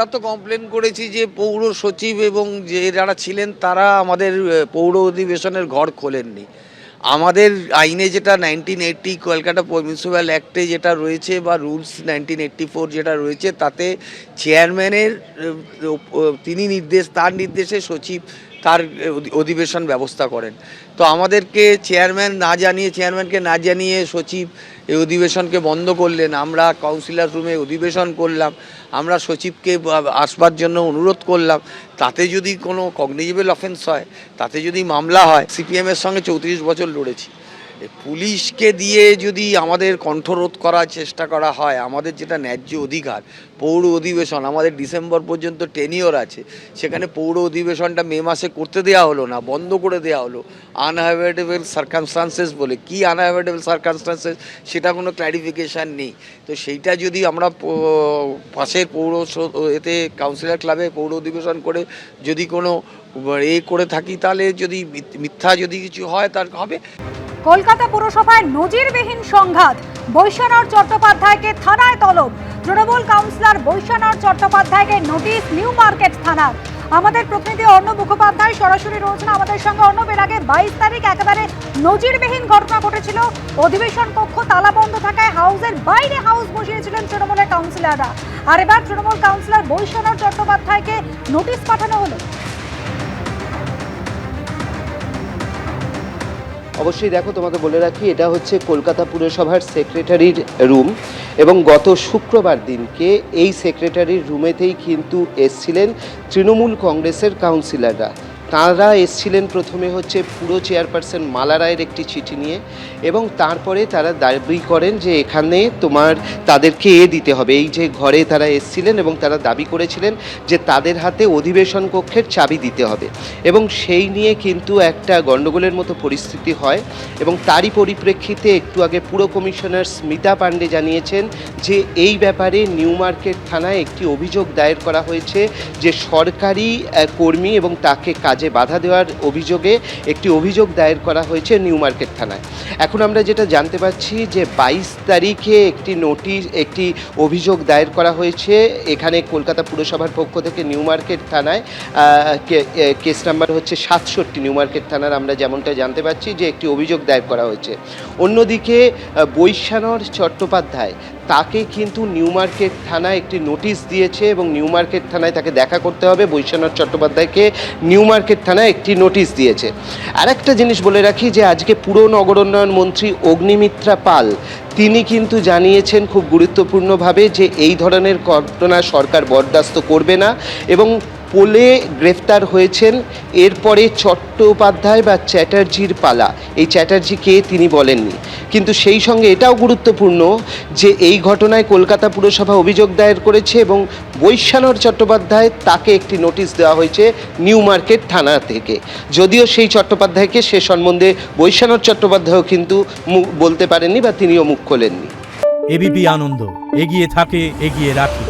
আমরা তো কমপ্লেন করেছি যে পৌর সচিব এবং যে যারা ছিলেন তারা আমাদের পৌর অধিবেশনের ঘর খোলেননি। আমাদের আইনে যেটা 1980 কলকাতা মিউনিসিপ্যাল অ্যাক্টে যেটা রয়েছে বা রুলস 1984 যেটা রয়েছে, তাতে চেয়ারম্যানের তিনি তার নির্দেশে সচিব তার অধিবেশন ব্যবস্থা করেন। তো আমাদেরকে চেয়ারম্যানকে না জানিয়ে সচিব এই অধিবেশনকে বন্ধ করলেন। আমরা কাউন্সিলর রুমে অধিবেশন করলাম, আমরা সচিবকে আসবার জন্য অনুরোধ করলাম। তাতে যদি কোনো কগনিজেবল অফেন্স হয়, তাতে যদি মামলা হয়, সিপিএমের সঙ্গে 34 বছর লড়েছি, পুলিশকে দিয়ে যদি আমাদের কণ্ঠরোধ করার চেষ্টা করা হয়, আমাদের যেটা ন্যায্য অধিকার পৌর অধিবেশন, আমাদের ডিসেম্বর পর্যন্ত টেনিওর আছে, সেখানে পৌর অধিবেশনটা মে মাসে করতে দেওয়া হলো না, বন্ধ করে দেওয়া হলো আনঅ্যাভয়েডেবল সার্কামস্টান্সেস বলে। কি আনঅ্যাভয়েডেবল সার্কামস্টান্সেস সেটা কোনো ক্ল্যারিফিকেশান নেই। তো সেইটা যদি আমরা পাশের এতে কাউন্সিলর ক্লাবে পৌর অধিবেশন করে যদি কোনো করে থাকি, তাহলে যদি মিথ্যা যদি কিছু হয় তার হবে। কলকাতা পুরসভায় নজিরবিহীন সংঘাত, বৈশ্বনাথ চট্টোপাধ্যায়কে থানায় তলব। তৃণমূল কাউন্সিলর বৈশ্বনাথ চট্টোপাধ্যায়কে নোটিশ নিউ মার্কেট থানার। আমাদের প্রতিনিধি অর্ণব মুখোপাধ্যায় সরাসরি রয়েছেন আমাদের সঙ্গে। অর্ণব, এর আগে 22 তারিখ একেবারে নজিরবিহীন ঘটনা ঘটেছিল। অধিবেশন কক্ষ তালাবন্ধ থাকায় হাউসের বাইরে হাউস বসিয়েছিলেন তৃণমূলের কাউন্সিলররা। আর এবার তৃণমূল কাউন্সিলর বৈশ্বনাথ চট্টোপাধ্যায়কে নোটিশ পাঠানো হলো। অবশ্যই দেখো, তোমাকে বলে রাখি, এটা হচ্ছে কলকাতা পুরসভার সেক্রেটারির রুম এবং গত শুক্রবার দিনকে এই সেক্রেটারির রুমেতেই কিন্তু এসছিলেন তৃণমূল কংগ্রেসের কাউন্সিলররা। তাঁরা এসছিলেন প্রথমে হচ্ছে পুরো চেয়ারপারসন মালা রায়ের একটি চিঠি নিয়ে, এবং তারপরে তারা দাবি করেন যে এখানে তাদেরকে দিতে হবে। এই যে ঘরে তারা এসছিলেন এবং তারা দাবি করেছিলেন যে তাদের হাতে অধিবেশন কক্ষের চাবি দিতে হবে, এবং সেই নিয়ে কিন্তু একটা গণ্ডগোলের মতো পরিস্থিতি হয়। এবং তারই পরিপ্রেক্ষিতে একটু আগে পুর কমিশনার স্মিতা পাণ্ডে জানিয়েছেন যে এই ব্যাপারে নিউ মার্কেট থানায় একটি অভিযোগ দায়ের করা হয়েছে, যে সরকারি কর্মী এবং তাকে কাজে বাধা দেওয়ার অভিযোগে একটি অভিযোগ দায়ের করা হয়েছে নিউ মার্কেট থানায়। এখন আমরা যেটা জানতে পারছি যে 22 তারিখে একটি অভিযোগ দায়ের করা হয়েছে এখানে কলকাতা পুরসভার পক্ষ থেকে নিউ মার্কেট থানায়। কেস নাম্বার হচ্ছে 67 নিউ মার্কেট থানার। আমরা যেমনটা জানতে পারছি যে একটি অভিযোগ দায়ের করা হয়েছে। অন্যদিকে বৈশ্বনাথ চট্টোপাধ্যায়, তাকে কিন্তু নিউ মার্কেট থানায় একটি নোটিশ দিয়েছে এবং নিউ মার্কেট থানায় তাকে দেখা করতে হবে। বৈশ্বনাথ চট্টোপাধ্যায়কে নিউ মার্কেট থানায় একটি নোটিশ দিয়েছে। আর একটা জিনিস বলে রাখি যে আজকে পুর নগরোন্নয়ন মন্ত্রী অগ্নিমিত্রা পাল, তিনি কিন্তু জানিয়েছেন খুব গুরুত্বপূর্ণভাবে যে এই ধরনের ঘটনা সরকার বরদাস্ত করবে না, এবং পোলে গ্রেফতার হয়েছেন। এরপরে চট্টোপাধ্যায় বা চ্যাটার্জির পালা। এই চ্যাটার্জি কে তিনি বলেননি, কিন্তু সেই সঙ্গে এটাও গুরুত্বপূর্ণ যে এই ঘটনায় কলকাতা পুরসভা অভিযোগ দায়ের করেছে এবং বৈশ্বনাথ চট্টোপাধ্যায়, তাকে একটি নোটিশ দেওয়া হয়েছে নিউ মার্কেট থানা থেকে। যদিও সেই চট্টোপাধ্যায়কে সে সম্বন্ধে বৈশ্বনাথ চট্টোপাধ্যায়ও কিন্তু বলতে পারেননি বা তিনিও মুখ খোলেননি। এবিপি আনন্দ, এগিয়ে থাকে, এগিয়ে রাখে।